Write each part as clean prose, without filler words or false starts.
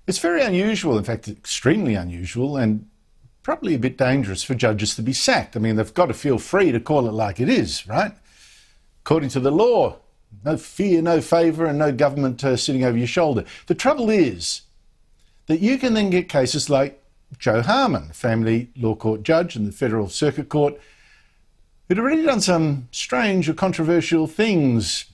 It's very unusual, in fact, extremely unusual, and probably a bit dangerous for judges to be sacked. I mean, they've got to feel free to call it like it is, right? According to the law, no fear, no favour, and no government sitting over your shoulder. The trouble is that you can then get cases like Joe Harmon, family law court judge in the Federal Circuit Court, who'd already done some strange or controversial things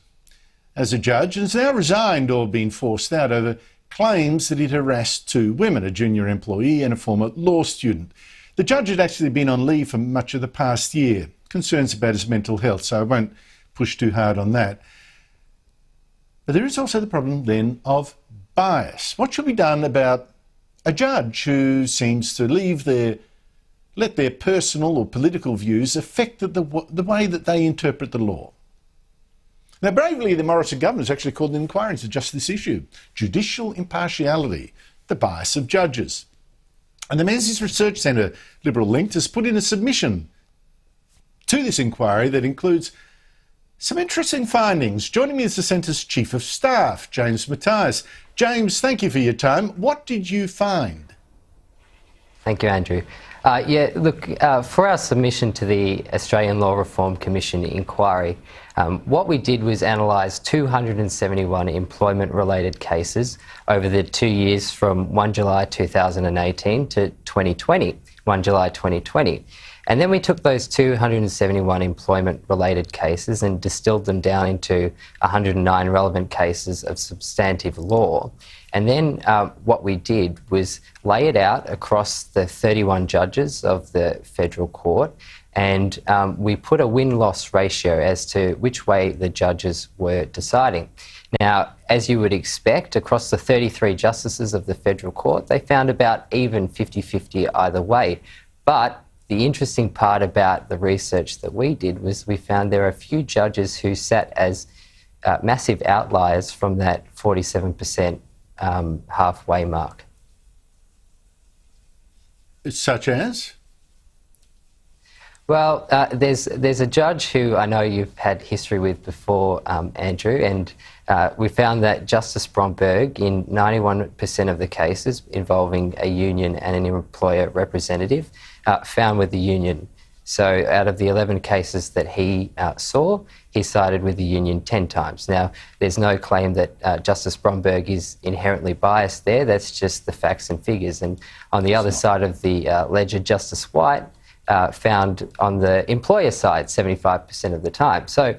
as a judge and has now resigned or been forced out over claims that he'd harassed two women, a junior employee and a former law student. The judge had actually been on leave for much of the past year, concerns about his mental health, so I won't push too hard on that. But there is also the problem then of bias. What should be done about a judge who seems to let their personal or political views affect the way that they interpret the law? Now, bravely, the Morrison government has actually called an inquiry into just this issue: judicial impartiality, the bias of judges. And the Menzies Research Centre, Liberal linked, has put in a submission to this inquiry that includes some interesting findings. Joining me is the Centre's Chief of Staff, James Mathias. James, thank you for your time. What did you find? Thank you, Andrew. For our submission to the Australian Law Reform Commission inquiry, what we did was analyse 271 employment-related cases over the 2 years from 1 July 2018 to 2020, 1 July 2020. And then we took those 271 employment-related cases and distilled them down into 109 relevant cases of substantive law. And then what we did was lay it out across the 31 judges of the federal court, and we put a win-loss ratio as to which way the judges were deciding. Now, as you would expect, across the 33 justices of the federal court, they found about even 50-50 either way. But the interesting part about the research that we did was we found there are a few judges who sat as massive outliers from that 47% halfway mark. Such as? Well, there's a judge who I know you've had history with before, Andrew, and we found that Justice Bromberg, in 91% of the cases involving a union and an employer representative, found with the union. So out of the 11 cases that he saw, he sided with the union 10 times. Now, there's no claim that Justice Bromberg is inherently biased there. That's just the facts and figures. And on the other side of the ledger, Justice White found on the employer side 75% of the time. So,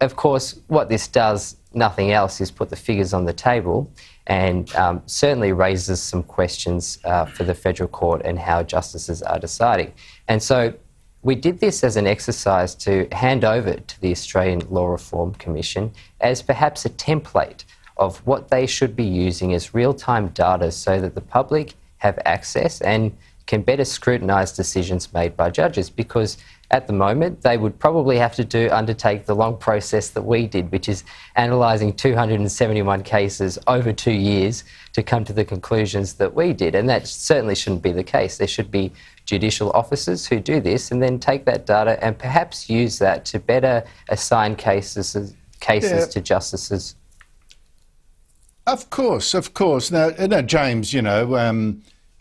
of course, what this does, nothing else, is put the figures on the table and certainly raises some questions for the federal court and how justices are deciding. And so we did this as an exercise to hand over to the Australian Law Reform Commission as perhaps a template of what they should be using as real-time data so that the public have access and can better scrutinise decisions made by judges, because at the moment they would probably have to undertake the long process that we did, which is analysing 271 cases over 2 years to come to the conclusions that we did. And that certainly shouldn't be the case. There should be judicial officers who do this and then take that data and perhaps use that to better assign cases to justices. Of course. Now, James,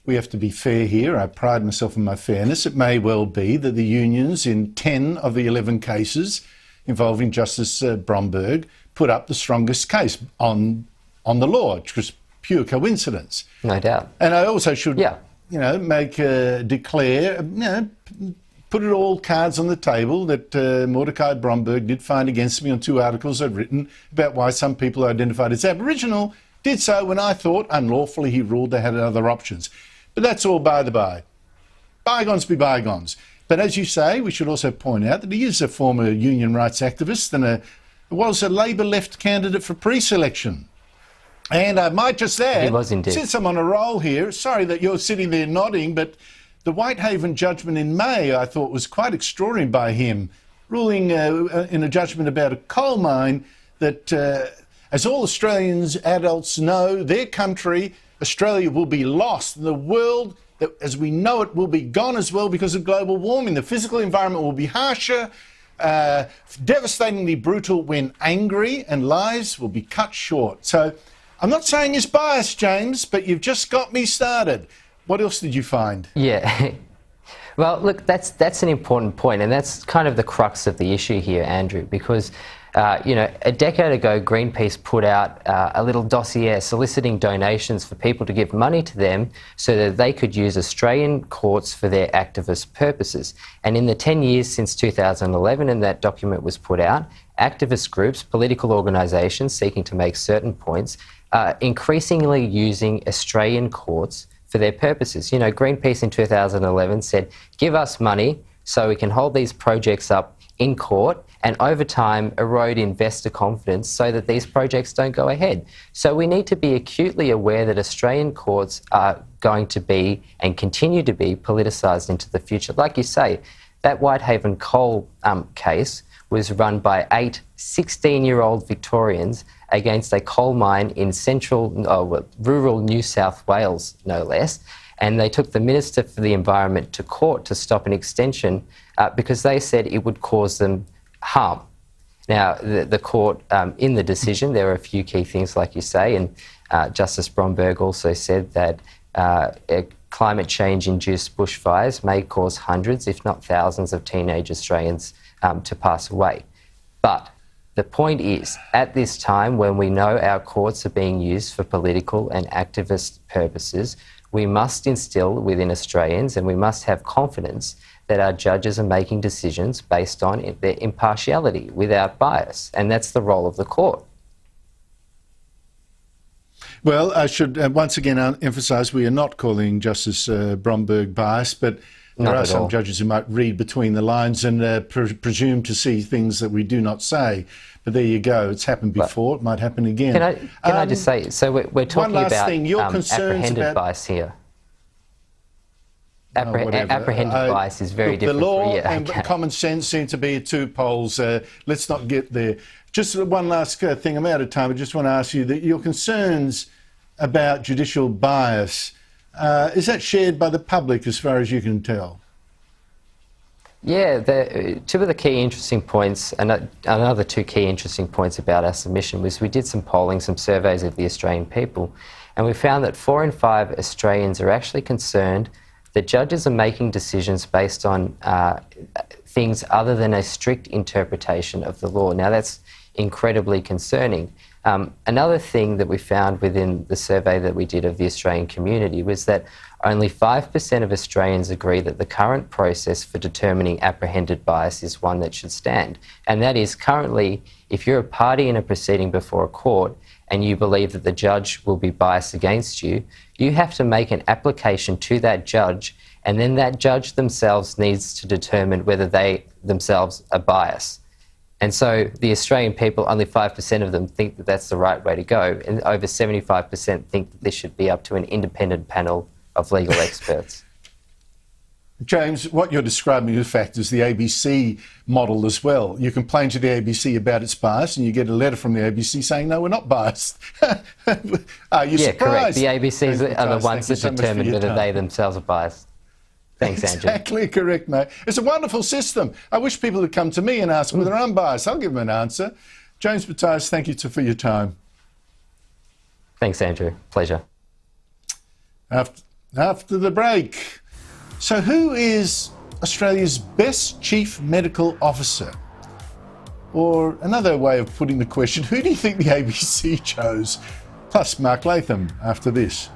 we have to be fair here. I pride myself on my fairness. It may well be that the unions in 10 of the 11 cases involving Justice Bromberg put up the strongest case on the law, which was pure coincidence. No doubt. And I also should, declare, put it all cards on the table that Mordecai Bromberg did find against me on 2 articles I'd written about why some people identified as Aboriginal did so when I thought unlawfully he ruled they had other options. But that's all by the by. Bygones be bygones. But as you say, we should also point out that he is a former union rights activist and was a Labor left candidate for pre-selection. And I might just add, he was indeed, since I'm on a roll here, sorry that you're sitting there nodding, but the Whitehaven judgment in May I thought was quite extraordinary by him, ruling in a judgment about a coal mine that, as all Australians adults know, their country, Australia, will be lost. The world, as we know it, will be gone as well because of global warming. The physical environment will be harsher, devastatingly brutal when angry, and lives will be cut short. So I'm not saying it's biased, James, but you've just got me started. What else did you find? Yeah. Well, look, that's an important point, and that's kind of the crux of the issue here, Andrew, because a decade ago, Greenpeace put out a little dossier soliciting donations for people to give money to them so that they could use Australian courts for their activist purposes. And in the 10 years since 2011, and that document was put out, activist groups, political organisations seeking to make certain points, are increasingly using Australian courts for their purposes. Greenpeace in 2011 said, give us money so we can hold these projects up in court and over time erode investor confidence so that these projects don't go ahead. So we need to be acutely aware that Australian courts are going to be and continue to be politicised into the future. Like you say, that Whitehaven coal case was run by 8 16-year-old Victorians against a coal mine in rural New South Wales, no less. And they took the Minister for the Environment to court to stop an extension because they said it would cause them harm. Now, the court, in the decision, there are a few key things, like you say, and Justice Bromberg also said that climate change-induced bushfires may cause hundreds, if not thousands, of teenage Australians to pass away. But the point is, at this time when we know our courts are being used for political and activist purposes, we must instill within Australians, and we must have confidence that our judges are making decisions based on their impartiality without bias. And that's the role of the court. Well, I should once again emphasise we are not calling Justice Bromberg biased, but there are some judges who might read between the lines and presume to see things that we do not say. But there you go. It's happened before. It might happen again. Can I just say, so we're talking about apprehended bias here. Apprehended bias is very different. The law and common sense seem to be two poles. Let's not get there. Just one last thing. I'm out of time. I just want to ask you that your concerns about judicial bias, is that shared by the public as far as you can tell? Yeah, two of the key interesting points, and another two key interesting points about our submission was we did some polling, some surveys of the Australian people, and we found that 4 in 5 Australians are actually concerned that judges are making decisions based on things other than a strict interpretation of the law. Now, that's incredibly concerning. Another thing that we found within the survey that we did of the Australian community was that only 5% of Australians agree that the current process for determining apprehended bias is one that should stand. And that is, currently, if you're a party in a proceeding before a court and you believe that the judge will be biased against you, you have to make an application to that judge, and then that judge themselves needs to determine whether they themselves are biased. And so the Australian people, only 5% of them think that that's the right way to go, and over 75% think that this should be up to an independent panel of legal experts. James, what you're describing, in fact, is the ABC model as well. You complain to the ABC about its bias and you get a letter from the ABC saying, no, we're not biased. Are you surprised? Correct. The ABCs are the ones that determine whether they themselves are biased. Thanks, Andrew. Exactly correct, mate. It's a wonderful system. I wish people would come to me and ask whether I'm biased. I'll give them an answer. James Bataille, thank you for your time. Thanks, Andrew. Pleasure. After the break. So who is Australia's best chief medical officer? Or another way of putting the question, who do you think the ABC chose? Plus Mark Latham after this.